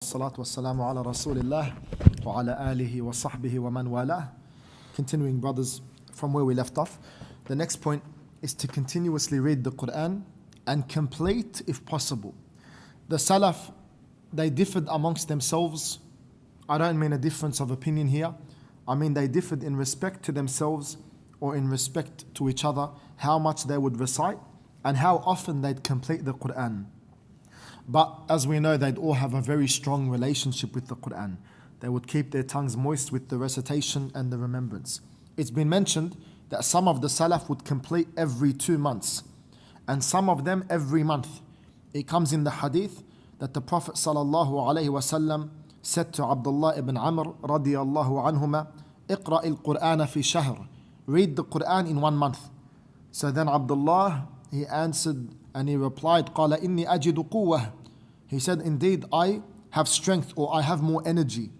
Salatu wassalamu ala Rasulillah wa ala alihi wa sahbihi wa man wala. Continuing, brothers, from where we left off. The next point is to continuously read the Qur'an and complete if possible. The Salaf, they differed amongst themselves. I don't mean a difference of opinion here. I mean they differed in respect to themselves or in respect to each other, how much they would recite and how often they'd complete the Qur'an. But as we know, they'd all have a very strong relationship with the Qur'an. They would keep their tongues moist with the recitation and the remembrance. It's been mentioned that some of the Salaf would complete every 2 months and some of them every month. It comes in the hadith that the Prophet ﷺ said to Abdullah ibn Amr radiyallahu anhuma, "Iqra al-Qur'ana fi shahr." Read the Qur'an in 1 month. So then Abdullah, he answered and he replied, "Qala inni ajidu quwwah." He said, "Indeed, I have strength or I have more energy."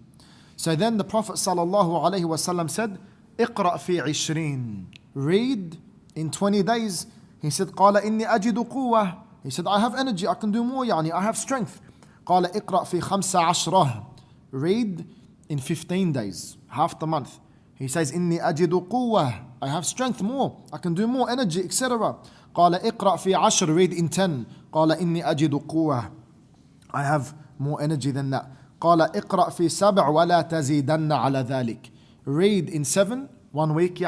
So then the Prophet ﷺ said, "Iqra fi 20." Read in 20 days. He said, "Qala inni ajidu quwwah." He said, "I have energy, I can do more, I have strength." "Qala iqra fi 15." Read in 15 days, half the month. He says, "Inni ajidu quwwah." I have strength more, I can do more, energy, etc. "Qala iqra fi 10." Read in 10. "Qala inni ajidu quwwah." I have more energy than that. "Qala iqra fi 7 wa la tazidanna ala dhalik." Read in 7, 1 week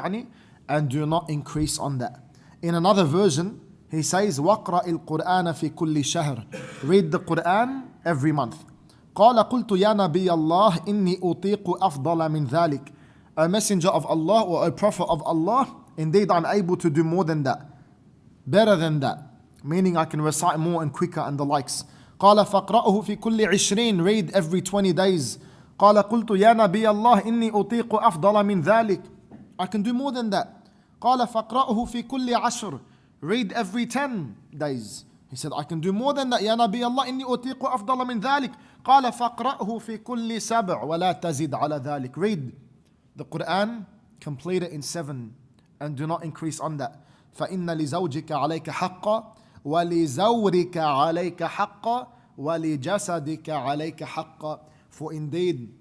and do not increase on that. In another version, he says, "Waqra al-Qur'ana fi kulli shahr." Read the Qur'an every month. "Qala qultu ya Nabiy Allah, inni utiqu afdala min dhalik." O Messenger of Allah or O Prophet of Allah, indeed I'm able to do more than that, better than that, meaning I can recite more and quicker and the likes. قال فقرأه في كل 20. Read every 20 days. قال قلت يا نبي الله إني أطيق أفضل من ذلك. I can do more than that. قال فقرأه في كل 10. Read every 10 days. He said, I can do more than that. يا نبي الله إني أطيق أفضل من ذلك. قال فقرأه في كل 7 ولا تزد على ذلك. Read the Qur'an, complete it in 7 and do not increase on that. فإن لزوجك عليك حقا وَلِزَوْرِكَ عَلَيْكَ حَقًّا وَلِجَسَدِكَ عَلَيْكَ حَقًّا. For indeed,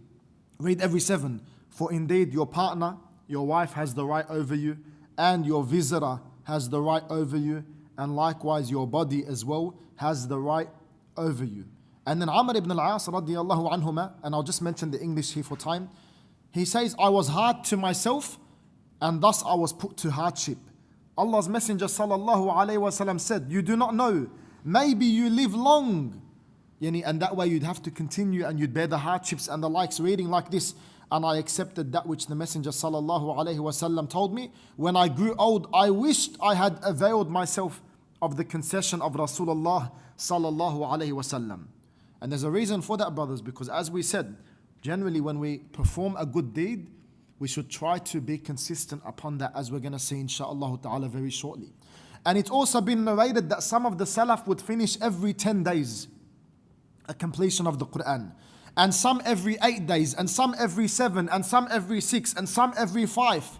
read every 7. For indeed your partner, your wife has the right over you, and your visitor has the right over you, and likewise your body as well has the right over you. And then Amr ibn al-As radiyallahu anhuma, and I'll just mention the English here for time. He says, I was hard to myself and thus I was put to hardship. Allah's Messenger sallallahu alayhi wasallam said, you do not know, maybe you live long. And that way you'd have to continue and you'd bear the hardships and the likes reading like this. And I accepted that which the Messenger sallallahu alayhi wasallam told me. When I grew old, I wished I had availed myself of the concession of Rasulullah sallallahu alayhi wasallam. And there's a reason for that, brothers, because as we said, generally when we perform a good deed, we should try to be consistent upon that, as we're going to see inshaAllah ta'ala very shortly. And it's also been narrated that some of the Salaf would finish every 10 days a completion of the Qur'an, and some every 8 days, and some every 7, and some every 6, and some every 5.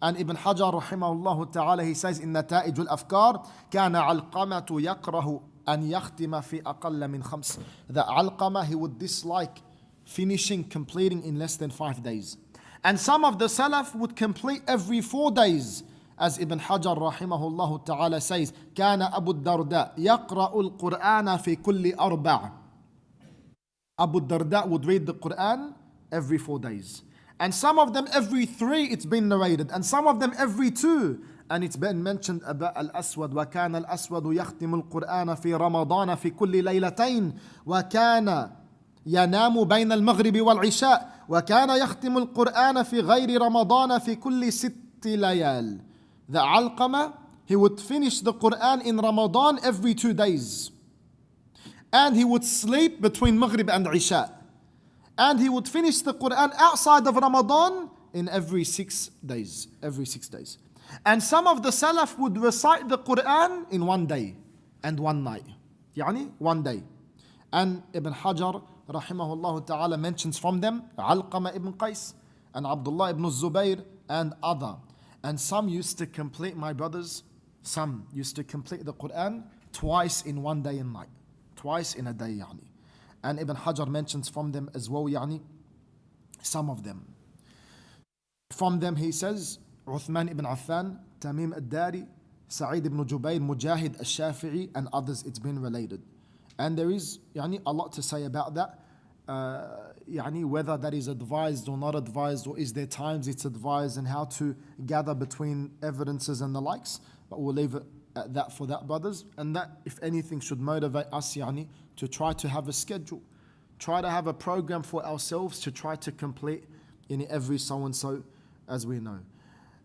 And Ibn Hajar rahimahullah ta'ala, he says in نتائج الأفكار كان علقمة يكره أن يختم في أقل من 5. That Alqamah, he would dislike finishing, completing in less than 5 days. And some of the Salaf would complete every 4 days. As Ibn Hajar rahimahullah ta'ala says, كان أبو الدرداء يقرأ القرآن في كل 4. Abu Darda would read the Qur'an every 4 days. And some of them every 3, it's been narrated. And some of them every 2. And it's been mentioned about Al-Aswad. وَكَانَ الْأَسْوَدُ يَخْتِمُ الْقُرْآنَ فِي رَمَضَانَ فِي كُلِّ لَيْلَتَيْنِ وَكَانَ ينام بين المغرب والعشاء وكان يختم القرآن في غير رمضان في كل 6 ليال. The Alqamah, he would finish the Qur'an in Ramadan every 2 days. And he would sleep between Maghrib and Isha. And he would finish the Qur'an outside of Ramadan in every 6 days. Every 6 days. And some of the Salaf would recite the Qur'an in 1 day and 1 night. 1 day. And Ibn Hajar rahimahullah ta'ala mentions from them Alqamah ibn Qais and Abdullah ibn Zubayr and other. And some used to complete, my brothers, some used to complete the Qur'an twice in 1 day and night. Twice in a day. And Ibn Hajar mentions from them as well, some of them. From them he says, Uthman ibn Affan, Tamim al-Dari, Sa'id ibn Jubayr, Mujahid al-Shafi'i, and others. It's been related. And there is a lot to say about that. Whether that is advised or not advised, or is there times it's advised, and how to gather between evidences and the likes. But we'll leave it at that for that, brothers. And that, if anything, should motivate us to try to have a schedule, try to have a program for ourselves to try to complete in every so and so, as we know.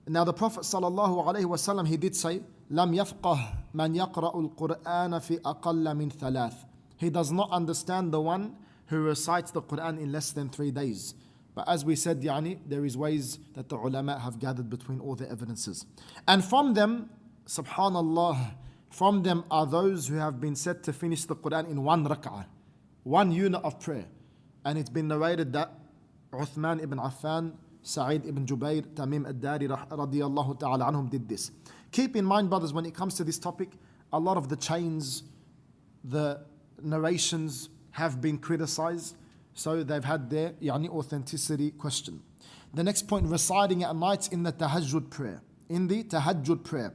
Now the Prophet ﷺ, he did say, لم يفقه من يقرأ القرآن في أقل من ثلاث. He does not understand the one who recites the Qur'an in less than 3 days. But as we said, there is ways that the ulama have gathered between all the evidences. And from them, subhanallah, from them are those who have been said to finish the Qur'an in 1 rak'ah, 1 unit of prayer. And it's been narrated that Uthman ibn Affan, Sa'id ibn Jubayr, Tamim al-Dari radiyallahu ta'ala anhum did this. Keep in mind, brothers, when it comes to this topic, a lot of the chains, the narrations have been criticized, so they've had their authenticity questioned. The next point, reciting at nights in the tahajjud prayer. In the tahajjud prayer,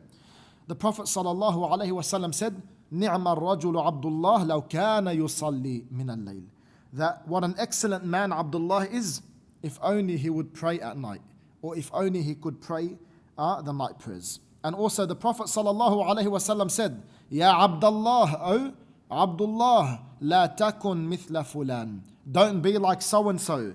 the Prophet ﷺ said, نِعْمَ الرَّجُلُ عَبْدُ اللَّهِ لَوْ كَانَ يُصَلِّي مِنَ اللَّيْلِ. That what an excellent man Abdullah is, if only he would pray at night, or if only he could pray the night prayers. And also the Prophet ﷺ said, Ya Abdullah, O Abdullah, la takun mithla fulan. Don't be like so and so.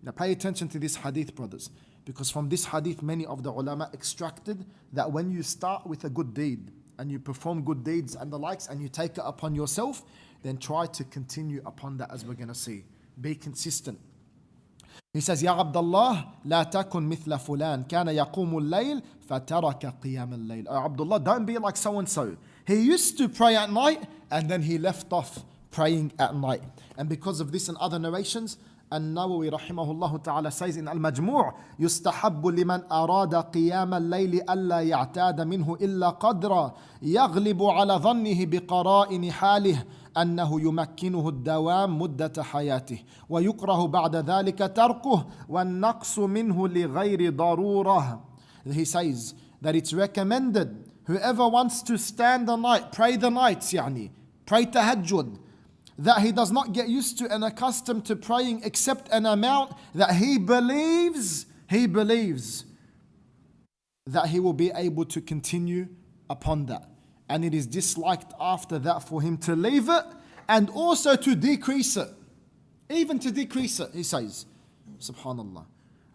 Now pay attention to this hadith, brothers, because from this hadith many of the ulama extracted that when you start with a good deed and you perform good deeds and the likes and you take it upon yourself, then try to continue upon that, as we're going to see. Be consistent. He says, Ya Abdullah, la takun mithla fulan, kana yaqumu al-layl, fataraka qiyam al-layl. Oh Abdullah, don't be like so and so. He used to pray at night and then he left off praying at night. And because of this and other narrations, An-Nawawi rahimahullah ta'ala says in Al-Majmu' يُسْتَحَبُّ لِمَنْ أَرَادَ قِيَامَ اللَّيْلِ أَلَّا يَعْتَادَ مِنْهُ إِلَّا قَدْرًا يَغْلِبُ عَلَى ظَنِّهِ بِقَرَائِنِ حَالِهِ أنه يمكنه الدوام مدة حياته ويكره بعد ذلك تركه والنقص منه لغير ضرورة. He says that it's recommended, whoever wants to stand the night, pray the nights, pray tahajjud, that he does not get used to and accustomed to praying except an amount that he believes that he will be able to continue upon that. And it is disliked after that for him to leave it and also to decrease it. Even to decrease it, he says. Subhanallah.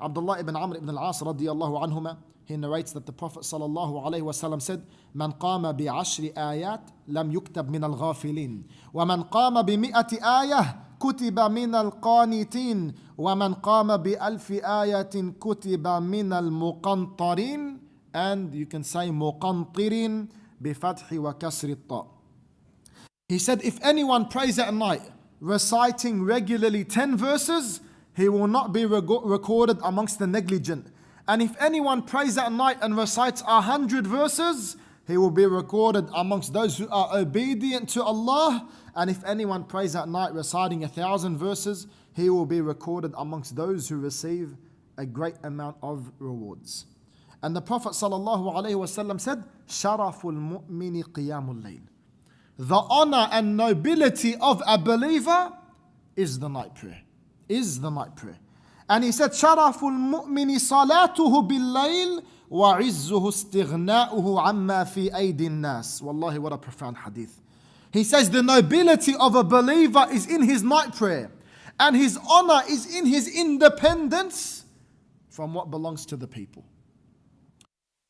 Abdullah ibn Amr ibn al-As radiyallahu anhuma, he narrates that the Prophet sallallahu alayhi wasallam said, Man qama bi ashri ayat lam yuktab min al-ghafilin. Wa man qama bi mi'ati ayah kutiba min al-qanitin. Wa man qama bi alfi ayatin kutiba min al-muqantarin. And you can say muqantirin. بفتح وكسر الطاء. He said, if anyone prays at night, reciting regularly 10 verses, he will not be recorded amongst the negligent. And if anyone prays at night and recites 100 verses, he will be recorded amongst those who are obedient to Allah. And if anyone prays at night reciting 1,000 verses, he will be recorded amongst those who receive a great amount of rewards. And the Prophet ﷺ said, Sharaful mu'mini qiyamul layl. The honor and nobility of a believer is the night prayer. And he said, Sharaful mu'mini salatuhu bil layl wa izzuhu istighna'uhu amma fi aydin nas. Wallahi, what a profound hadith. He says the nobility of a believer is in his night prayer, and his honor is in his independence from what belongs to the people.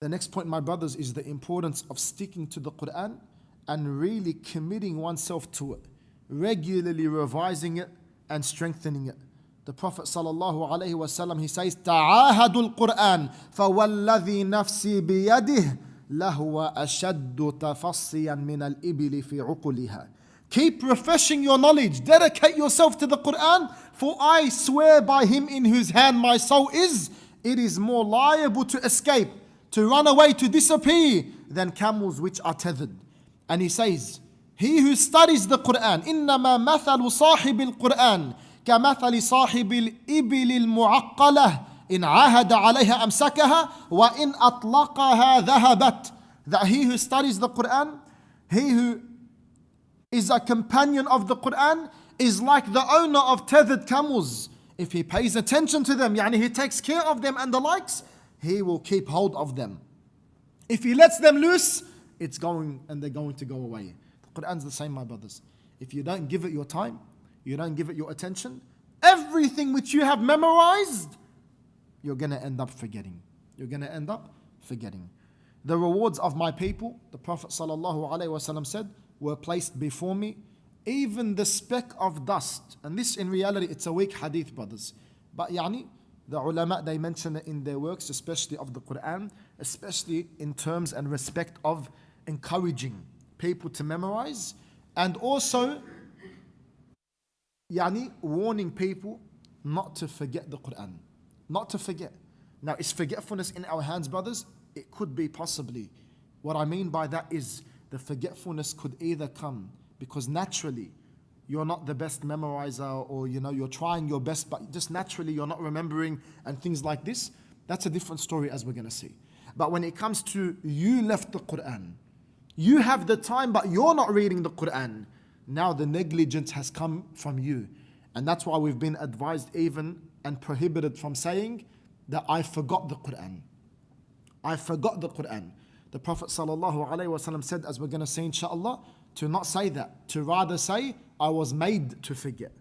The next point, my brothers, is the importance of sticking to the Qur'an and really committing oneself to it, regularly revising it and strengthening it. The Prophet ﷺ, he says, تعاهدوا القرآن فوالذي نفسي بيده لهو أشد تفصيا من الإبل في عقلها. Keep refreshing your knowledge, dedicate yourself to the Qur'an, for I swear by him in whose hand my soul is, it is more liable to escape, to run away, to disappear than camels which are tethered. And he says, He who studies the Qur'an, إنما مثل صاحب القرآن كمثل صاحب الإبل المعقلة إن عاهد عليها أمسكها وإن أطلقها ذهبت. That he who studies the Qur'an, he who is a companion of the Qur'an, is like the owner of tethered camels. If he pays attention to them, yani he takes care of them and the likes, he will keep hold of them. If he lets them loose, it's going and they're going to go away. The Qur'an's the same, my brothers. If you don't give it your time, you don't give it your attention, everything which you have memorized, you're going to end up forgetting. You're going to end up forgetting. The rewards of my people, the Prophet ﷺ said, were placed before me, even the speck of dust. And this in reality, it's a weak hadith, brothers. But the ulama, they mention it in their works, especially of the Qur'an, especially in terms and respect of encouraging people to memorize, and also warning people not to forget the Qur'an. Not to forget. Now, is forgetfulness in our hands, brothers? It could be possibly. What I mean by that is the forgetfulness could either come because naturally you're not the best memorizer, or you're trying your best but just naturally you're not remembering and things like this. That's a different story, as we're going to see. But when it comes to you left the Qur'an, you have the time but you're not reading the Qur'an, now the negligence has come from you. And that's why we've been advised even and prohibited from saying that I forgot the Qur'an. I forgot the Qur'an. The Prophet ﷺ said, as we're going to say inshallah, to not say that, to rather say, I was made to forget.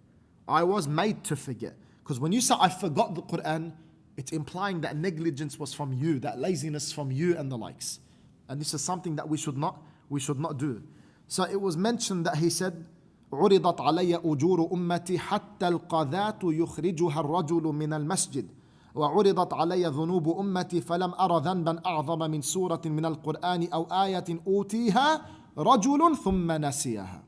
I was made to forget. Because when you say, I forgot the Qur'an, it's implying that negligence was from you, that laziness from you and the likes. And this is something that we should not do. So it was mentioned that he said, عُرِضَتْ عَلَيَّ أُجُورُ أُمَّتي حَتَّى الْقَذَاةُ يُخْرِجُهَا الرَّجُلُ مِنَ الْمَسْجِدِ وعرضت علي ذنوب أمتي فلم أرى ذنبا أعظم من سورة من القرآن أو آية أوتيها رجل ثم نسيها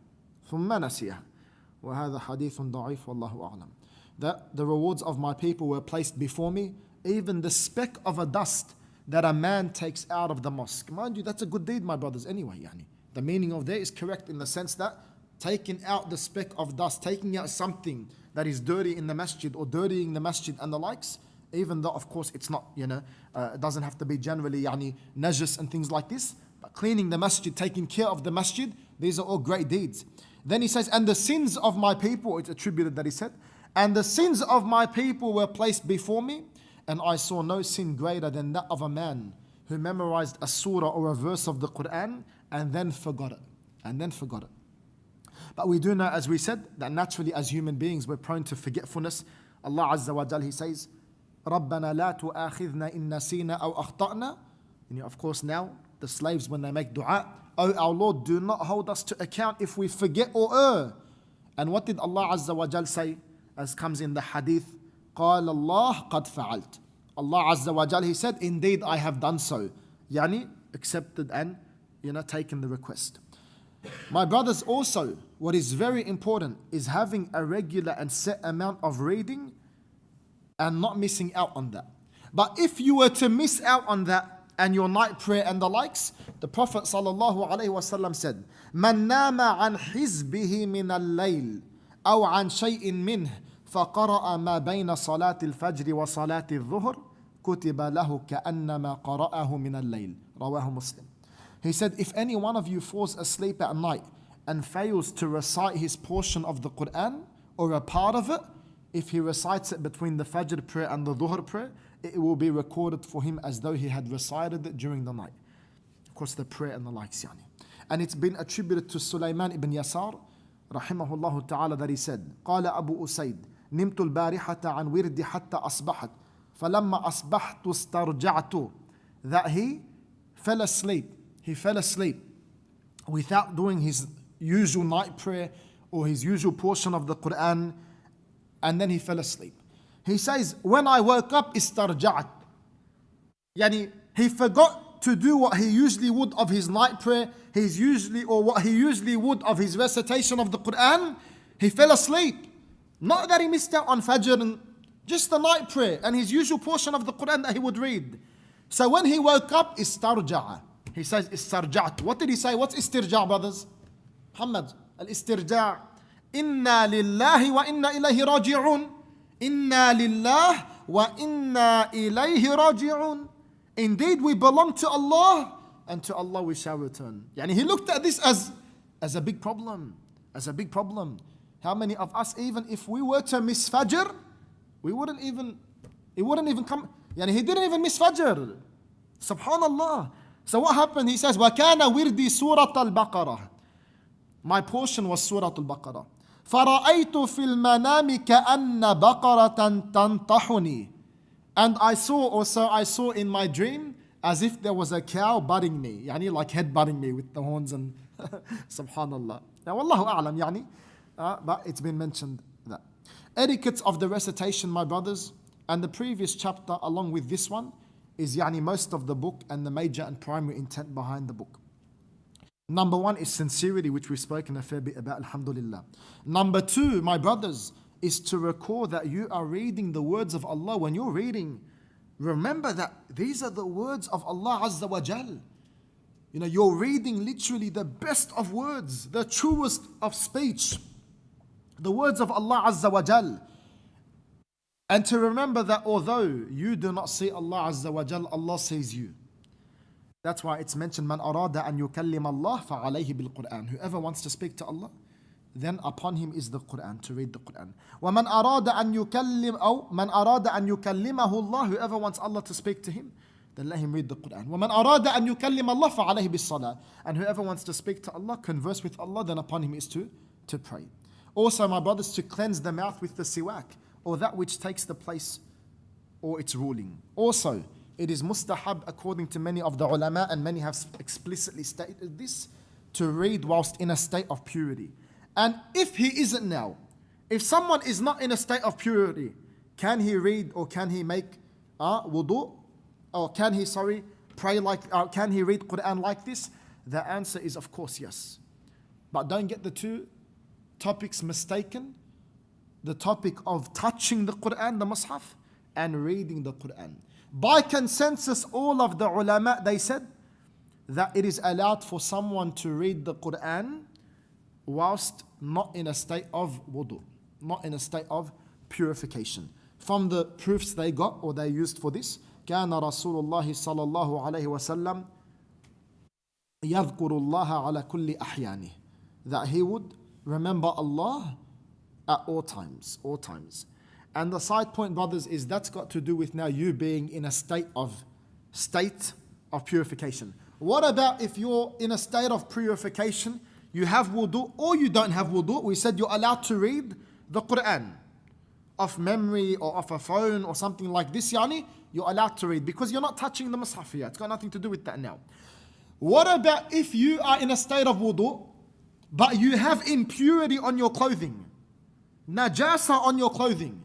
وهذا حديث ضعيف والله أعلم. That the rewards of my people were placed before me, even the speck of a dust that a man takes out of the mosque. Mind you, that's a good deed, my brothers, anyway. The meaning of there is correct in the sense that taking out the speck of dust, taking out something that is dirty in the masjid or dirtying the masjid and the likes, even though of course it's not, it doesn't have to be generally najis and things like this, but cleaning the masjid, taking care of the masjid, these are all great deeds. Then he says, and the sins of my people, it's attributed that he said, and the sins of my people were placed before me, and I saw no sin greater than that of a man who memorized a surah or a verse of the Qur'an and then forgot it. But we do know, as we said, that naturally as human beings we're prone to forgetfulness. Allah Azza wa Jal, He says, رَبَّنَا لَا تُؤَاخِذْنَا إِن نَسِينَا أَوْ أَخْطَأْنَا. Of course now, the slaves when they make dua, Oh our Lord, do not hold us to account if we forget or err. And what did Allah Azza wa Jal say, as comes in the hadith? قَالَ اللَّهُ قَدْ فَعَلْتُ. Allah Azza wa Jal, He said, indeed I have done so. Accepted and taken the request. My brothers, also, what is very important is having a regular and set amount of reading and not missing out on that. But if you were to miss out on that and your night prayer and the likes, the Prophet ﷺ said, مَنْ نَامَ عَنْ حِزْبِهِ مِنَ اللَّيْلِ أَوْ عَنْ شَيْءٍ مِّنْهِ فَقَرَأَ مَا بَيْنَ صَلَاةِ الْفَجْرِ وَصَلَاةِ الظُّهْرِ كُتِبَ لَهُ كَأَنَّمَا قَرَأَهُ مِنَ اللَّيْلِ. رواه Muslim. He said, if any one of you falls asleep at night and fails to recite his portion of the Qur'an or a part of it, if he recites it between the Fajr prayer and the Dhuhr prayer, it will be recorded for him as though he had recited it during the night. Of course, the prayer and the likes. And it's been attributed to Sulaiman ibn Yasar, rahimahullah ta'ala, that he said, قال أبو أسيد نمت البارحة عن وردي حتى أصبحت فلما أصبحت استرجعت. That he fell asleep without doing his usual night prayer or his usual portion of the Qur'an, and then he fell asleep. He says, when I woke up, istarja'at. He forgot to do what he usually would of his night prayer, what he usually would of his recitation of the Qur'an. He fell asleep. Not that he missed out on Fajr and just the night prayer and his usual portion of the Qur'an that he would read. So when he woke up, istarja'a. He says, istarja'at. What did he say? What's istirja', brothers? Muhammad, al-istirja'. Inna lillahi wa inna ilayhi raji'un. Inna lillah wa inna ilayhi raji'un. Indeed, we belong to Allah, and to Allah we shall return. Yani he looked at this as a big problem. As a big problem. How many of us, even if we were to miss Fajr, it wouldn't even come. Yani he didn't even miss Fajr. Subhanallah. So what happened? He says, وَكَانَ وِرْدِي سُورَةَ الْبَقَرَةِ. My portion was Surah Al-Baqarah. فَرَأَيْتُ فِي الْمَنَامِ كَأَنَّ بَقَرَةً تَنْطَحُنِي. And I saw in my dream as if there was a cow butting me. Yani like head butting me with the horns and subhanallah. Now Wallahu a'lam yani. But it's been mentioned that. Etiquettes of the recitation, my brothers, and the previous chapter along with this one is yani most of the book and the major and primary intent behind the book. Number one is sincerity, which we've spoken a fair bit about, alhamdulillah. Number two, my brothers, is to recall that you are reading the words of Allah. When you're reading, remember that these are the words of Allah Azza wa Jal. You know, you're reading literally the best of words, the truest of speech, the words of Allah Azza wa Jal. And to remember that although you do not see Allah Azza wa Jal, Allah sees you. That's why it's mentioned, Man arada an yukallim Allah fa'alayhi bil Qur'an. Whoever wants to speak to Allah, then upon him is the Qur'an, to read the Qur'an. وَمَنْ أَرَادَ أَن يُكَلِّمَ أو مَنْ أَرَادَ أَن يُكَلِّمَهُ اللَّهُ. Whoever wants Allah to speak to him, then let him read the Qur'an. وَمَنْ أَرَادَ أَن يُكَلِّمَ اللَّهُ فَعَلَيْهِ بِالصَّلَاةِ. And whoever wants to speak to Allah, converse with Allah, then upon him is to pray. Also, my brothers, to cleanse the mouth with the siwak, or that which takes the place or its ruling. Also, it is mustahab according to many of the ulama, and many have explicitly stated this, to read whilst in a state of purity. And if he isn't now, if someone is not in a state of purity, can he read or can he make wudu? Or can he, pray like, can he read Qur'an like this? The answer is of course yes. But don't get the two topics mistaken. The topic of touching the Qur'an, the Mus'haf, and reading the Qur'an. By consensus, all of the ulama, they said that it is allowed for someone to read the Qur'an whilst not in a state of wudu, not in a state of purification. From the proofs they got or they used for this, كان رسول الله صلى الله عليه وسلم يذكر الله على كل أحيانه. That he would remember Allah at all times, all times. And the side point, brothers, is that's got to do with now you being in a state of purification. What about if you're in a state of purification, you have wudu or you don't have wudu? We said you're allowed to read the Qur'an off memory or off a phone or something like this, yani, you're allowed to read because you're not touching the Mus'haf here. It's got nothing to do with that now. What about if you are in a state of wudu, but you have impurity on your clothing, najasa on your clothing?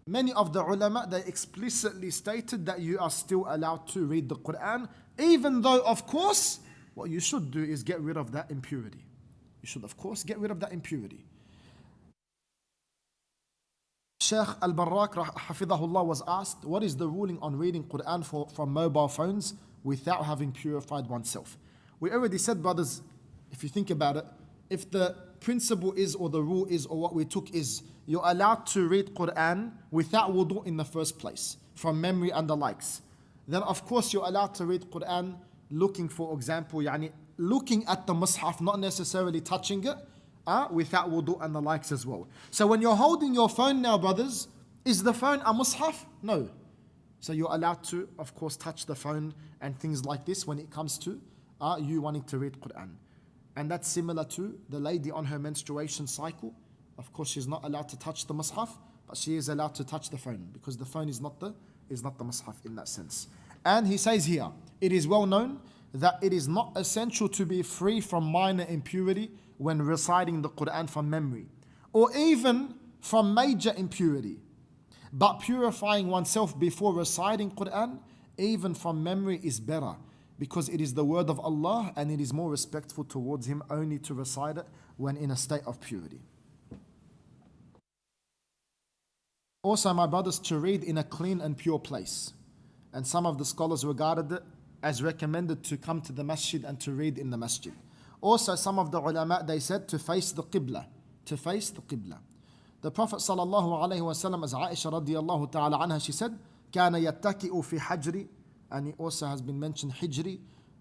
Many of the ulama, they explicitly stated that you are still allowed to read the Qur'an, even though, of course, what you should do is get rid of that impurity. You should, of course, get rid of that impurity. Sheikh Al-Barrak, hafidhahullah, was asked, what is the ruling on reading Qur'an from mobile phones without having purified oneself? We already said, brothers, if you think about it, if the principle is, or the rule is, or what we took is, you're allowed to read Qur'an without wudu in the first place, from memory and the likes, then of course you're allowed to read Qur'an looking, for example, yani looking at the Mus'haf, not necessarily touching it, without wudu and the likes as well. So when you're holding your phone now, brothers, is the phone a Mus'haf? No. So you're allowed to, of course, touch the phone and things like this when it comes to you wanting to read Qur'an. And that's similar to the lady on her menstruation cycle. Of course, she's not allowed to touch the Mus'haf, but she is allowed to touch the phone because the phone is not the Mus'haf in that sense. And he says here, it is well known that it is not essential to be free from minor impurity when reciting the Qur'an from memory, or even from major impurity. But purifying oneself before reciting Qur'an, even from memory, is better, because it is the word of Allah and it is more respectful towards Him only to recite it when in a state of purity. Also, my brothers, to read in a clean and pure place. And some of the scholars regarded it as recommended to come to the masjid and to read in the masjid. Also, some of the ulama, they said to face the qibla. To face the qibla. The Prophet sallallahu alaihi wasallam, as Aisha radiallahu ta'ala anha, she said, كان يتكئ في حجري, and it also has been mentioned hijri,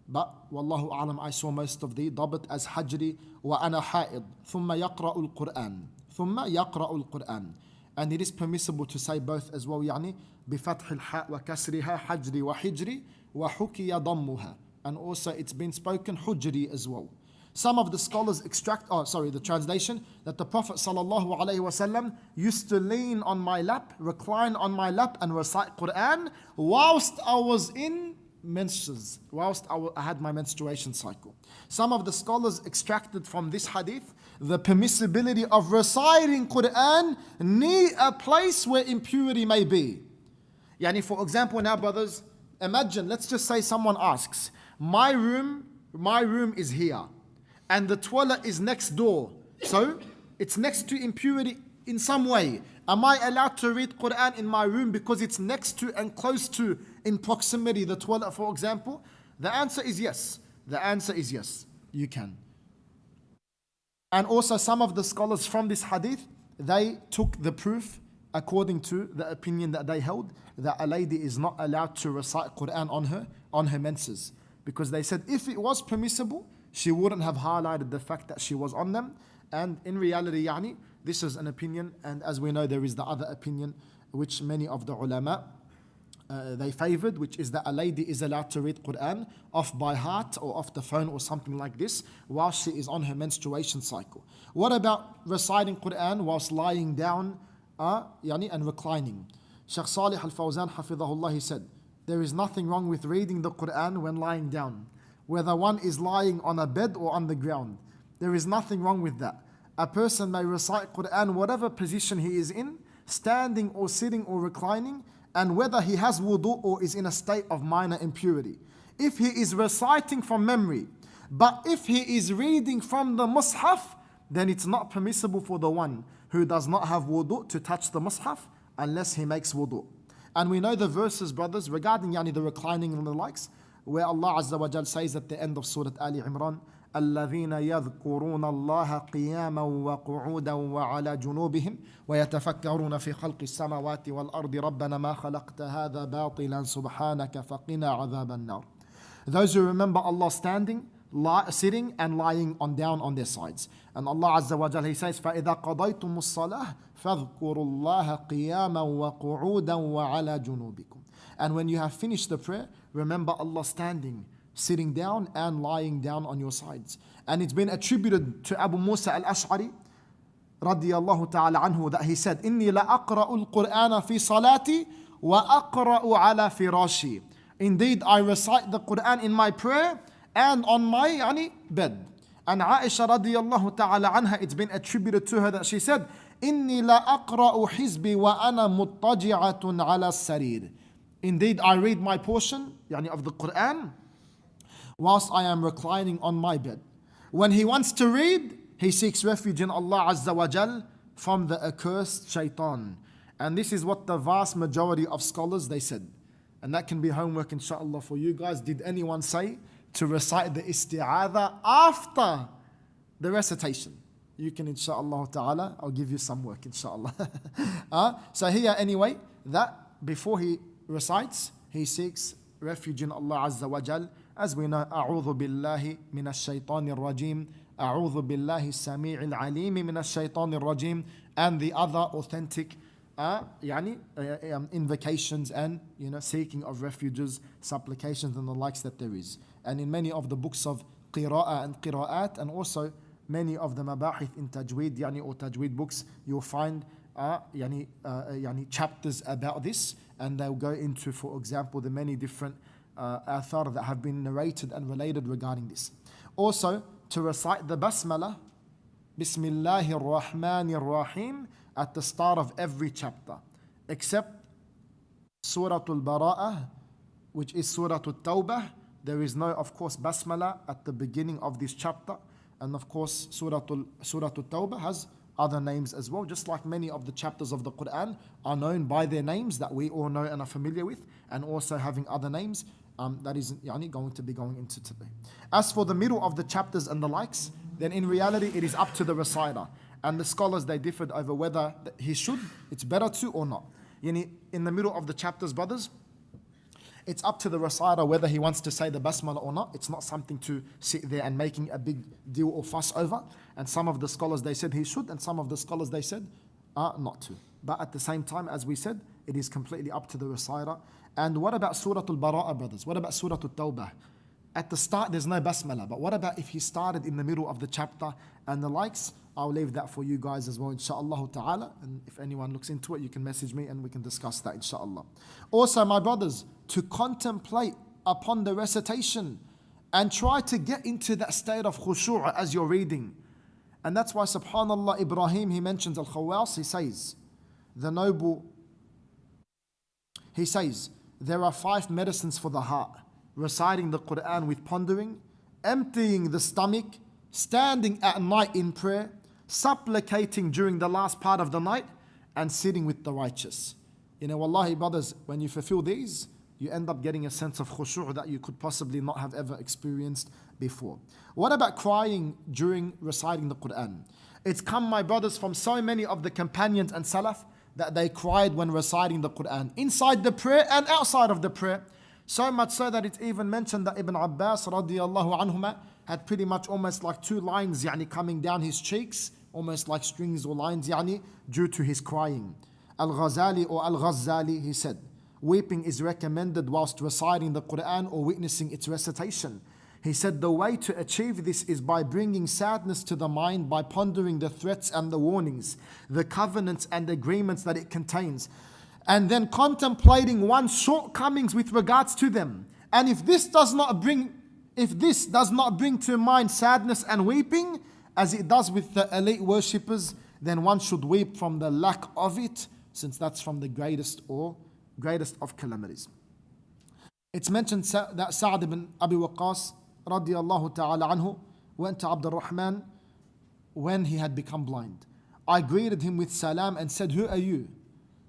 but wallahu a'lam, I saw most of the dabat as hajri, وأنا حائض ثم يقرأ القرآن ثم يقرأ القرآن. And it is permissible to say both as well, يعني بفتح الحاء وكسرها حجري وحجري وحكي ضمها. And also it's been spoken hujri as well. Some of the scholars the translation, that the Prophet sallallahu alaihi wasallam used to lean on my lap, recline on my lap and recite Qur'an whilst I was in menstrues, whilst I had my menstruation cycle. Some of the scholars extracted from this hadith the permissibility of reciting Qur'an near a place where impurity may be. Yani, for example, now brothers, imagine, let's just say someone asks, my room is here, and the toilet is next door, so it's next to impurity in some way. Am I allowed to read Qur'an in my room because it's next to and close to, in proximity, the toilet, for example? The answer is yes. The answer is yes, you can. And also some of the scholars from this hadith, they took the proof according to the opinion that they held, that a lady is not allowed to recite Qur'an on her menses. Because they said if it was permissible, she wouldn't have highlighted the fact that she was on them. And in reality, yani, this is an opinion, and as we know, there is the other opinion which many of the ulama they favored, which is that a lady is allowed to read Qur'an off by heart or off the phone or something like this while she is on her menstruation cycle. What about reciting Qur'an whilst lying down and reclining? Shaykh Salih al-Fawzan hafidhahullah, he said, there is nothing wrong with reading the Qur'an when lying down, whether one is lying on a bed or on the ground. There is nothing wrong with that. A person may recite Qur'an whatever position he is in, standing or sitting or reclining, and whether he has wudu or is in a state of minor impurity. If he is reciting from memory, but if he is reading from the mushaf, then it's not permissible for the one who does not have wudu to touch the mushaf unless he makes wudu. And we know the verses, brothers, regarding the reclining and the likes, where Allah Azza wa Jal says at the end of Surah Ali Imran, الذين يذكرون الله قياما وقعودا وعلى جنوبهم ويتفكرون في خلق السماوات والأرض ربنا ما خلقت هذا باطلا سبحانك فقنا عذاب النار. Those who remember Allah standing, sitting and lying down on their sides. And Allah Azza wa Jal, He says, فَإِذَا قَضَيْتُمُ الصَّلَاةِ فَاذْكُرُوا اللَّهَ قِيَامًا وَقُعُودًا وَعَلَى جُنُوبِكُمْ. And when you have finished the prayer, remember Allah standing, sitting down and lying down on your sides. And it's been attributed to Abu Musa al-Ash'ari radiyallahu ta'ala anhu that he said, إِنِّي لَأَقْرَأُ الْقُرْآنَ فِي صَلَاتِي وَأَقْرَأُ عَلَى فِرَاشِي. Indeed, I recite the Qur'an in my prayer and on my bed. And Aisha radiyallahu ta'ala anha, it's been attributed to her that she said, إِنِّي لَأَقْرَأُ حِزْبِي وَأَنَا مُضْطَجِعَةٌ عَلَى السَّرِيرِ. Indeed, I read my portion of the Qur'an whilst I am reclining on my bed. When he wants to read, he seeks refuge in Allah Azza wa Jal from the accursed shaitan. And this is what the vast majority of scholars, they said. And that can be homework inshaAllah for you guys. Did anyone say to recite the isti'adha after the recitation? You can inshaAllah ta'ala, I'll give you some work inshaAllah. So here anyway, that before he recites, he seeks refuge in Allah Azza wa Jal. As we know, أعوذ بالله من الشيطان الرجيم, أعوذ بالله السميع العليم من الشيطان الرجيم, and the other authentic invocations and seeking of refuges, supplications and the likes that there is. And in many of the books of qira'ah and qira'at, and also many of the mabahith in tajweed or tajweed books, you'll find chapters about this, and they'll go into, for example, the many different athar that have been narrated and related regarding this. Also, to recite the basmala, Bismillahir Rahmanir Rahim, at the start of every chapter, except Surah Al-Bara'ah, which is Surah Al-Tawbah. There is no, of course, basmala at the beginning of this chapter. And of course, Surah Al-Tawbah has other names as well, just like many of the chapters of the Qur'an are known by their names that we all know and are familiar with, and also having other names. that is going to be going into today. As for the middle of the chapters and the likes, then in reality it is up to the reciter. And the scholars, they differed over whether he should, it's better to or not. In the middle of the chapters, brothers, it's up to the reciter whether he wants to say the basmala or not. It's not something to sit there and making a big deal or fuss over. And some of the scholars, they said he should, and some of the scholars, they said not to. But at the same time, as we said, it is completely up to the reciter. And what about Surah Al-Bara'a, brothers? What about Surah Al-Tawbah? At the start, there's no basmala. But what about if he started in the middle of the chapter and the likes? I'll leave that for you guys as well, inshaAllah ta'ala. And if anyone looks into it, you can message me and we can discuss that, inshaAllah. Also, my brothers, to contemplate upon the recitation and try to get into that state of khushu' as you're reading. And that's why, subhanallah, Ibrahim, he mentions Al-Khawas, he says, he says, there are 5 medicines for the heart: reciting the Qur'an with pondering, emptying the stomach, standing at night in prayer, supplicating during the last part of the night, and sitting with the righteous. Wallahi, brothers, when you fulfill these, you end up getting a sense of khushu' that you could possibly not have ever experienced before. What about crying during reciting the Qur'an? It's come, my brothers, from so many of the companions and salaf that they cried when reciting the Qur'an, inside the prayer and outside of the prayer. So much so that it's even mentioned that Ibn Abbas radiallahu anhuma had pretty much almost like 2 lines coming down his cheeks, almost like strings or lines due to his crying. Al-Ghazali or Al-Ghazali, he said, weeping is recommended whilst reciting the Qur'an or witnessing its recitation. He said the way to achieve this is by bringing sadness to the mind, by pondering the threats and the warnings, the covenants and agreements that it contains, and then contemplating one's shortcomings with regards to them. And if this does not bring to mind sadness and weeping, as it does with the elite worshippers, then one should weep from the lack of it, since that's from the greatest of calamities. It's mentioned that Sa'd ibn Abi Waqqas radiyallahu ta'ala anhu went to Abd al-Rahman when he had become blind. I greeted him with salam and said, "Who are you?"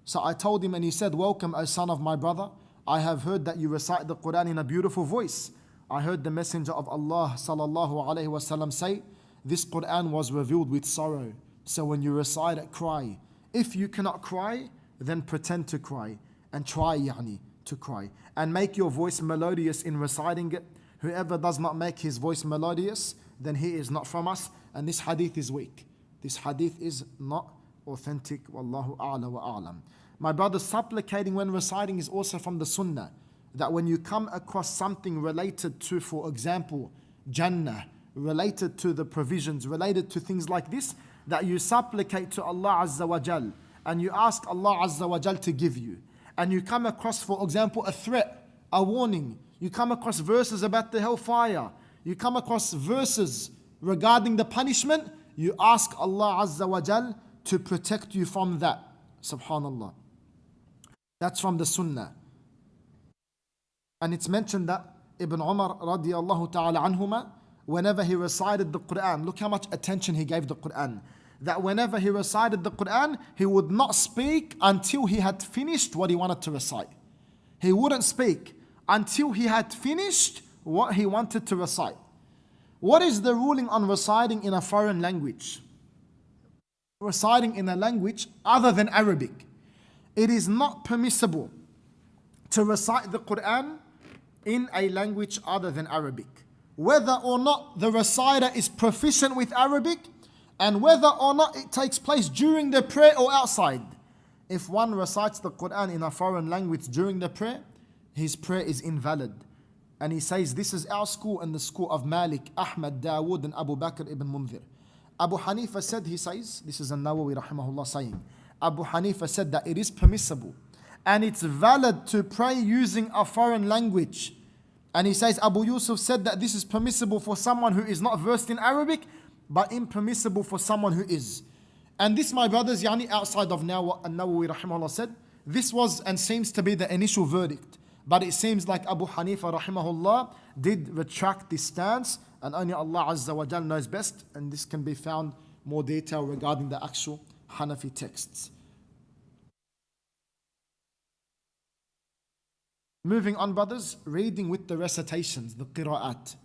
So I told him, and he said, "Welcome, O son of my brother. I have heard that you recite the Qur'an in a beautiful voice. I heard the Messenger of Allah sallallahu alaihi wasallam say, this Qur'an was revealed with sorrow. So when you recite it, cry. If you cannot cry, then pretend to cry and try to cry and make your voice melodious in reciting it. Whoever does not make his voice melodious, then he is not from us." And this hadith is weak. This hadith is not authentic. Wallahu a'la wa a'lam. My brother, supplicating when reciting is also from the sunnah. That when you come across something related to, for example, Jannah, related to the provisions, related to things like this, that you supplicate to Allah Azza wa Jal and you ask Allah Azza wa Jal to give you. And you come across, for example, a threat, a warning. You come across verses about the hellfire. You come across verses regarding the punishment. You ask Allah Azza wa Jal to protect you from that. Subhanallah. That's from the sunnah. And it's mentioned that Ibn Umar radiallahu ta'ala anhuma, whenever he recited the Qur'an, look how much attention he gave the Qur'an. That whenever he recited the Qur'an, he would not speak until he had finished what he wanted to recite. He wouldn't speak until he had finished what he wanted to recite. What is the ruling on reciting in a foreign language? Reciting in a language other than Arabic. It is not permissible to recite the Qur'an in a language other than Arabic. Whether or not the reciter is proficient with Arabic, and whether or not it takes place during the prayer or outside. If one recites the Qur'an in a foreign language during the prayer, his prayer is invalid. And he says, this is our school and the school of Malik, Ahmad, Dawood, and Abu Bakr ibn Munzir. Abu Hanifa said, he says, this is an-Nawawi rahimahullah saying, Abu Hanifa said that it is permissible and it's valid to pray using a foreign language. And he says, Abu Yusuf said that this is permissible for someone who is not versed in Arabic, but impermissible for someone who is. And this, my brothers, outside of now what an-Nawawi rahimahullah said, this was and seems to be the initial verdict. But it seems like Abu Hanifa rahimahullah did retract this stance, and only Allah Azza wa Jal knows best, and this can be found more detail regarding the actual Hanafi texts. Moving on, brothers, reading with the recitations, the qira'at.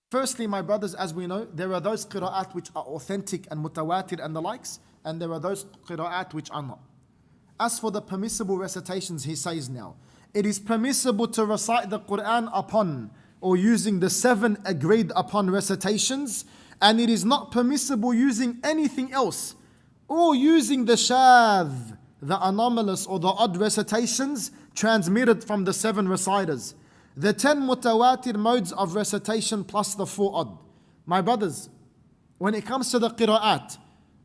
Firstly, my brothers, as we know, there are those qira'at which are authentic and mutawatir and the likes, and there are those qira'at which are not. As for the permissible recitations, he says now, it is permissible to recite the Qur'an upon or using the 7 agreed upon recitations, and it is not permissible using anything else or using the shadh, the anomalous or the odd recitations transmitted from the 7 reciters, the 10 mutawatir modes of recitation plus the 4 odd. My brothers, when it comes to the qira'at,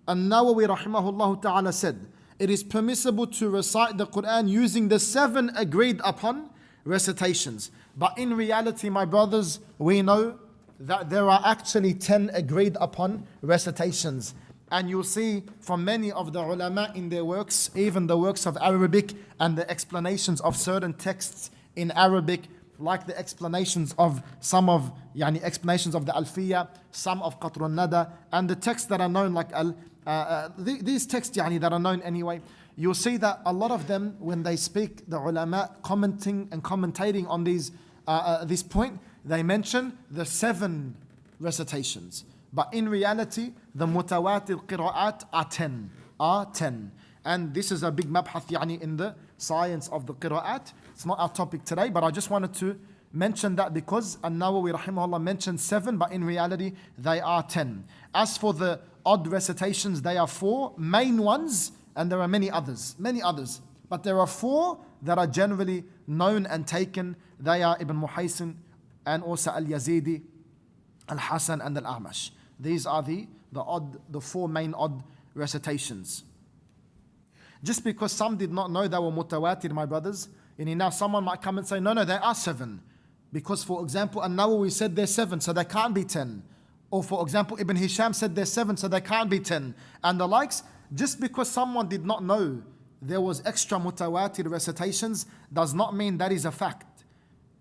An-Nawawi rahimahullah ta'ala said, it is permissible to recite the Qur'an using the 7 agreed upon recitations. But in reality, my brothers, we know that there are actually 10 agreed upon recitations. And you'll see from many of the ulama in their works, even the works of Arabic and the explanations of certain texts in Arabic, like the explanations of some of explanations of the Alfiya, some of Qatrun Nada, and the texts that are known like these texts that are known anyway, you'll see that a lot of them, when they speak, the ulama commenting and commentating on this point, they mention the 7 recitations. But in reality, the mutawatir qira'at are 10. And this is a big mabhath in the science of the qira'at. It's not our topic today, but I just wanted to mention that because An-Nawawi rahimahullah mentioned 7, but in reality, they are 10. As for the odd recitations, they are 4 main ones, and there are many others. But there are 4 that are generally known and taken. They are Ibn Muhaysin and also Al-Yazidi, Al-Hasan and Al-A'mash. These are the 4 main odd recitations. Just because some did not know they were mutawatir, my brothers, now someone might come and say, no, there are 7. Because, for example, An-Nawawi said there's 7, so they can't be 10. Or, for example, Ibn Hisham said there's 7, so they can't be 10. And the likes, just because someone did not know there was extra mutawatir recitations, does not mean that is a fact.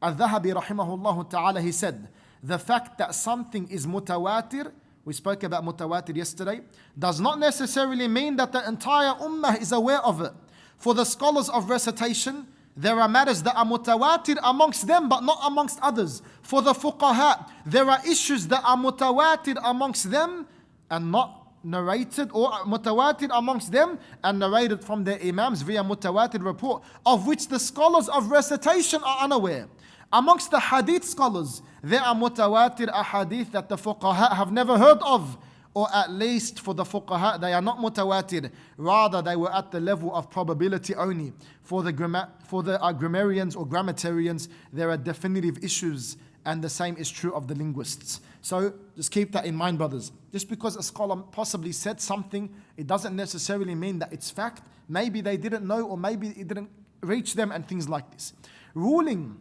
Al-Dhahabi rahimahullah ta'ala, he said, the fact that something is mutawatir, we spoke about mutawatir yesterday, does not necessarily mean that the entire ummah is aware of it. For the scholars of recitation, there are matters that are mutawatir amongst them but not amongst others. For the fuqaha, there are issues that are mutawatir amongst them and not narrated, or mutawatir amongst them and narrated from their imams via mutawatir report, of which the scholars of recitation are unaware. Amongst the hadith scholars, there are mutawatir ahadith that the fuqaha have never heard of, or at least for the fuqaha, they are not mutawatir. Rather, they were at the level of probability only. For the grammarians or grammatarians, there are definitive issues, and the same is true of the linguists. So just keep that in mind, brothers. Just because a scholar possibly said something, it doesn't necessarily mean that it's fact. Maybe they didn't know, or maybe it didn't reach them, and things like this. Ruling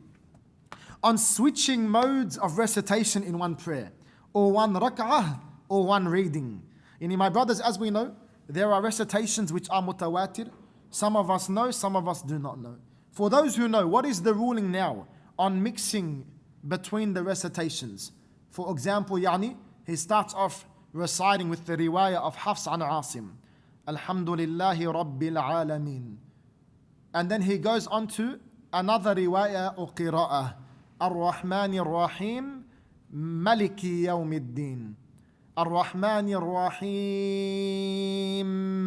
on switching modes of recitation in one prayer, or one rak'ah, or one reading. My brothers, as we know, there are recitations which are mutawatir. Some of us know, some of us do not know. For those who know, what is the ruling now on mixing between the recitations? For example, he starts off reciting with the riwayah of Hafs an Asim, Alhamdulillahi Rabbil Alameen. And then he goes on to another riwayah or qira'ah, Ar-Rahman Ar-Rahim, Maliki Yawmiddin. Ar-Rahman Ar-Rahim,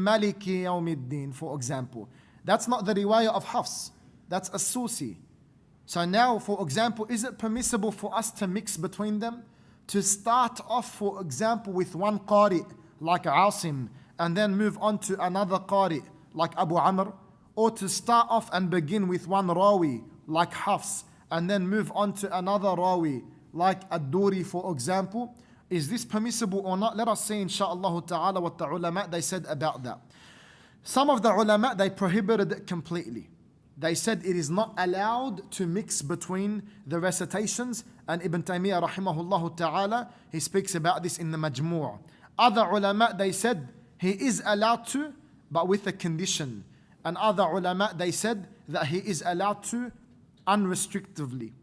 Maliki Yawmiddin, for example. That's not the riwayah of Hafs, that's As-Susi. So now, for example, is it permissible for us to mix between them? To start off, for example, with one qari, like Asim, and then move on to another qari, like Abu Amr? Or to start off and begin with one rawi, like Hafs, and then move on to another rawi, like Ad-Duri, for example? Is this permissible or not? Let us see, insha'Allah ta'ala, what the ulama, they said about that. Some of the ulama, they prohibited it completely. They said it is not allowed to mix between the recitations, and Ibn Taymiyyah rahimahullah ta'ala, he speaks about this in the Majmu'. Other ulama, they said he is allowed to, but with a condition. And other ulama, they said that he is allowed to unrestrictedly.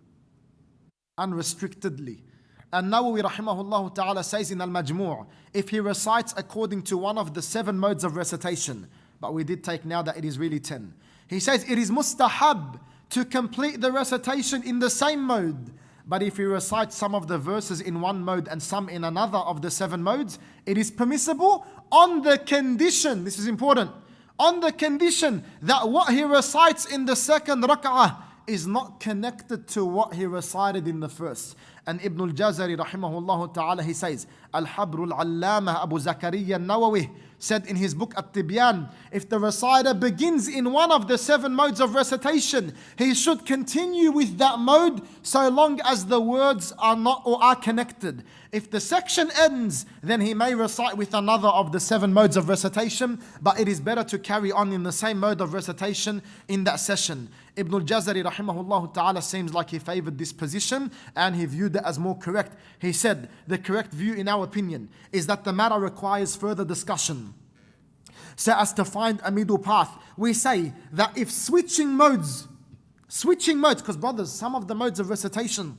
And Nawawi rahimahullah ta'ala says in Al-Majmu', if he recites according to one of the 7 modes of recitation, but we did take now that it is really 10. He says it is mustahab to complete the recitation in the same mode. But if he recites some of the verses in one mode and some in another of the 7 modes, it is permissible on the condition, this is important, on the condition that what he recites in the second rak'ah is not connected to what he recited in the first. And Ibn al-Jazari rahimahullah ta'ala, he says, Al-Habr al-Allama Abu Zakaria al-Nawawi said in his book At-Tibyan, if the reciter begins in one of the 7 modes of recitation, he should continue with that mode so long as the words are not or are connected. If the section ends, then he may recite with another of the 7 modes of recitation, but it is better to carry on in the same mode of recitation in that session. Ibn al-Jazari rahimahullah ta'ala seems like he favored this position and he viewed it as more correct. He said, the correct view in our opinion is that the matter requires further discussion so as to find a middle path. We say that if switching modes, because brothers, some of the modes of recitation,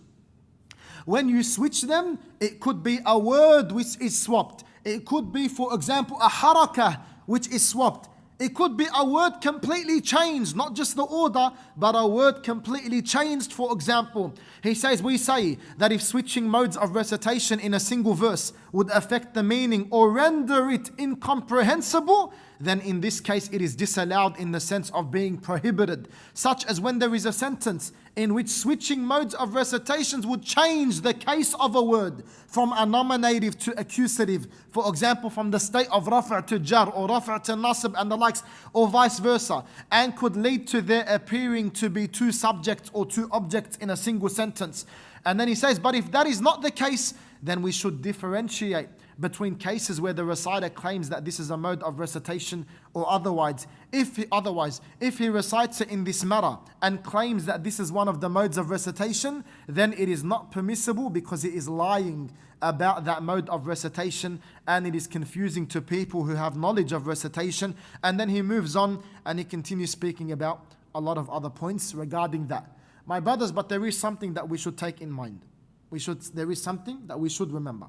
when you switch them, it could be a word which is swapped. It could be, for example, a harakah which is swapped. It could be a word completely changed, not just the order, but a word completely changed, for example. He says, we say that if switching modes of recitation in a single verse would affect the meaning or render it incomprehensible, then in this case it is disallowed in the sense of being prohibited, such as when there is a sentence in which switching modes of recitations would change the case of a word from a nominative to accusative, for example from the state of rafa' to jar or rafa' to nasib and the likes, or vice versa, and could lead to there appearing to be 2 subjects or 2 objects in a single sentence. And then he says, but if that is not the case, then we should differentiate between cases where the reciter claims that this is a mode of recitation or otherwise. If he recites it in this manner and claims that this is one of the modes of recitation, then it is not permissible because it is lying about that mode of recitation and it is confusing to people who have knowledge of recitation. And then he moves on and he continues speaking about a lot of other points regarding that. My brothers, but there is something that we should take in mind. There is something that we should remember.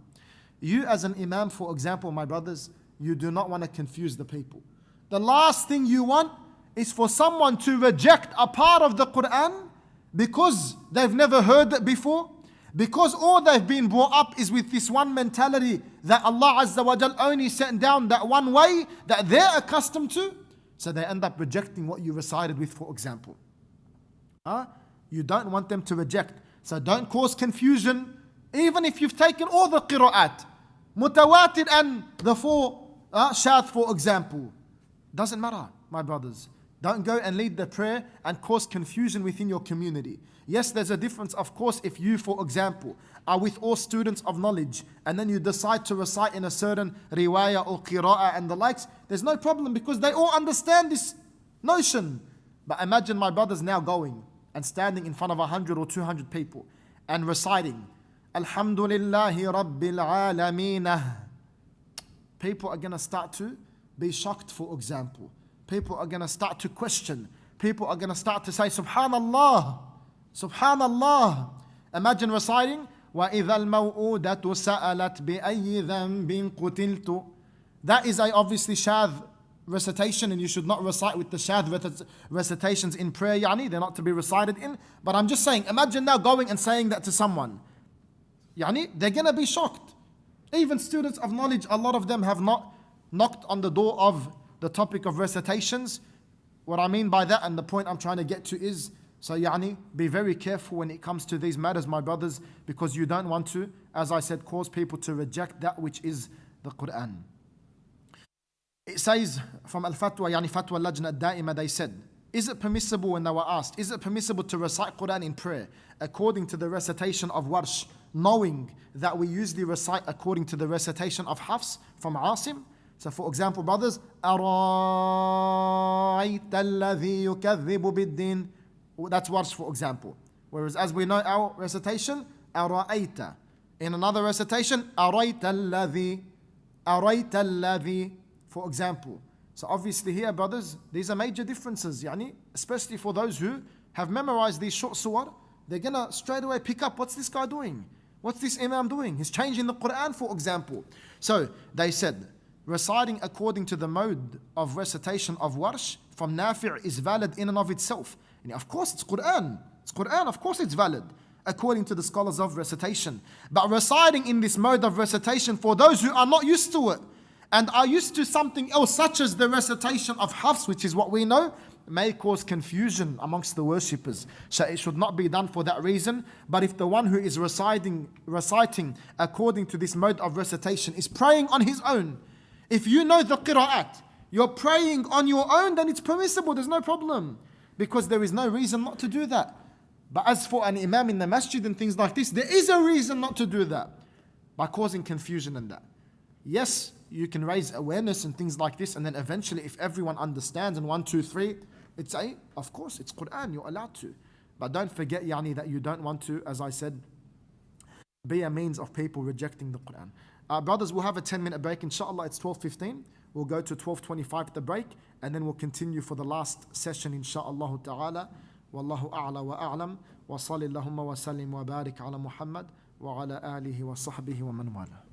You as an imam, for example, my brothers, you do not want to confuse the people. The last thing you want is for someone to reject a part of the Qur'an because they've never heard it before, because all they've been brought up is with this one mentality that Allah Azza wa Jal only sent down that one way that they're accustomed to, so they end up rejecting what you recited with, for example. You don't want them to reject, so don't cause confusion. Even if you've taken all the qira'at, mutawatir and the 4 shadh, for example, doesn't matter, my brothers. Don't go and lead the prayer and cause confusion within your community. Yes, there's a difference, of course, if you, for example, are with all students of knowledge and then you decide to recite in a certain riwayah or qira'ah and the likes, there's no problem because they all understand this notion. But imagine my brothers now going and standing in front of 100 or 200 people and reciting Alhamdulillahi Rabbil Alameen. People are going to start to be shocked, for example. People are going to start to question. People are going to start to say, Subhanallah, Subhanallah. Imagine reciting, وَإِذَا الْمَوْءُودَةُ سَأَلَتْ بِأَيِّ ذَنْبٍ قُتِلْتُ. That is a obviously shadh recitation, and you should not recite with the shadh recitations in prayer, they're not to be recited in. But I'm just saying, imagine now going and saying that to someone. They're going to be shocked. Even students of knowledge, a lot of them have not knocked on the door of the topic of recitations. What I mean by that, and the point I'm trying to get to is, so be very careful when it comes to these matters, my brothers, because you don't want to, as I said, cause people to reject that which is the Qur'an. It says from Al-Fatwa, Fatwa Al-Lajna Al-Da'ima, they said, is it permissible, when they were asked, is it permissible to recite Qur'an in prayer according to the recitation of Warsh, knowing that we usually recite according to the recitation of Hafs from Asim? So for example, brothers, أَرَأَيْتَ الَّذِي يُكَذِّبُ بِالدِّينِ. That's Warsh, for example. Whereas as we know our recitation, أَرَأَيْتَ. In another recitation, أَرَيْتَ الَّذِي, for example. So obviously here, brothers, these are major differences, especially for those who have memorized these short surah. They're going to straight away pick up, what's this guy doing? What's this imam doing? He's changing the Qur'an, for example. So they said, reciting according to the mode of recitation of Warsh from Nafi' is valid in and of itself. Of course it's Qur'an. It's Qur'an, of course it's valid, according to the scholars of recitation. But reciting in this mode of recitation, for those who are not used to it, and are used to something else, such as the recitation of Hafs, which is what we know, may cause confusion amongst the worshippers. So it should not be done for that reason. But if the one who is reciting according to this mode of recitation is praying on his own, if you know the qira'at, you're praying on your own, then it's permissible, there's no problem. Because there is no reason not to do that. But as for an imam in the masjid and things like this, there is a reason not to do that, by causing confusion in that. Yes, you can raise awareness and things like this, and then eventually if everyone understands in 1, 2, 3, of course it's Qur'an, you're allowed to. But don't forget that you don't want to, as I said, be a means of people rejecting the Qur'an. Brothers, we'll have a 10-minute break, inshallah. It's 12:15. We'll go to 12:25 the break, and then we'll continue for the last session, inshallah ta'ala. Wallahu a'la wa a'lam, wa salli Allahumma wa sallim wa barik ala Muhammad wa ala alihi wa sahbihi wa man wala.